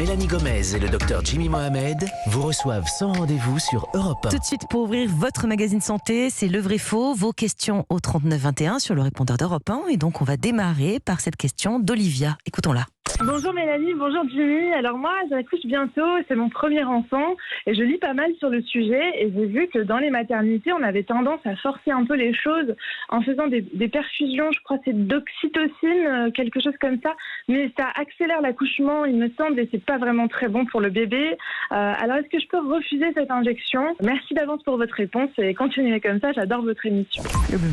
Mélanie Gomez et le docteur Jimmy Mohamed vous reçoivent sans rendez-vous sur Europe 1. Tout de suite, pour ouvrir votre magazine santé, c'est le vrai-faux. Vos questions au 3921 sur le répondeur d'Europe 1. Et donc, on va démarrer par cette question d'Olivia. Écoutons-la. Bonjour Mélanie, bonjour Jimmy. Alors moi, j'accouche bientôt, c'est mon premier enfant et je lis pas mal sur le sujet et j'ai vu que dans les maternités, on avait tendance à forcer un peu les choses en faisant des perfusions, je crois que c'est d'oxytocine, quelque chose comme ça, mais ça accélère l'accouchement, il me semble, et c'est pas vraiment très bon pour le bébé. Alors est-ce que je peux refuser cette injection? Merci d'avance pour votre réponse et continuez comme ça, j'adore votre émission.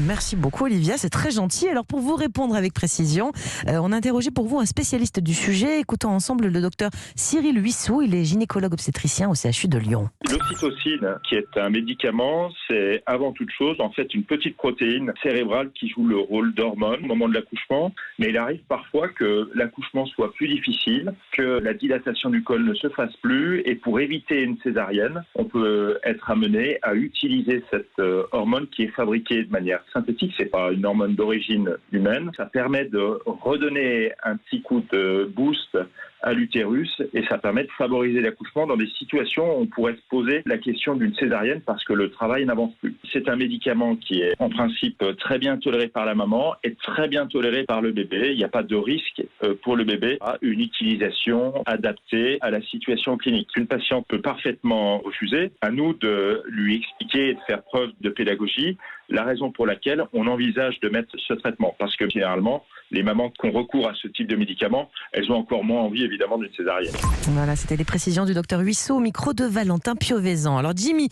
Merci beaucoup Olivia, c'est très gentil. Alors pour vous répondre avec précision, on a interrogé pour vous un spécialiste du sujet. Écoutons ensemble le docteur Cyril Huisseau, il est gynécologue obstétricien au CHU de Lyon. L'oxytocine, qui est un médicament, c'est avant toute chose en fait une petite protéine cérébrale qui joue le rôle d'hormone au moment de l'accouchement. Mais il arrive parfois que l'accouchement soit plus difficile, que la dilatation du col ne se fasse plus, et pour éviter une césarienne, on peut être amené à utiliser cette hormone qui est fabriquée de manière synthétique. C'est pas une hormone d'origine humaine. Ça permet de redonner un petit coup de boost à l'utérus et ça permet de favoriser l'accouchement dans des situations où on pourrait se poser la question d'une césarienne parce que le travail n'avance plus. C'est un médicament qui est en principe très bien toléré par la maman et très bien toléré par le bébé. Il n'y a pas de risque pour le bébé à une utilisation adaptée à la situation clinique. Une patiente peut parfaitement refuser. À nous de lui expliquer et de faire preuve de pédagogie la raison pour laquelle on envisage de mettre ce traitement. Parce que généralement, les mamans qui ont recours à ce type de médicament, elles ont encore moins envie évidemment d'une césarienne. Voilà, c'était les précisions du docteur Huisseau au micro de Valentin Piovesan. Alors Jimmy,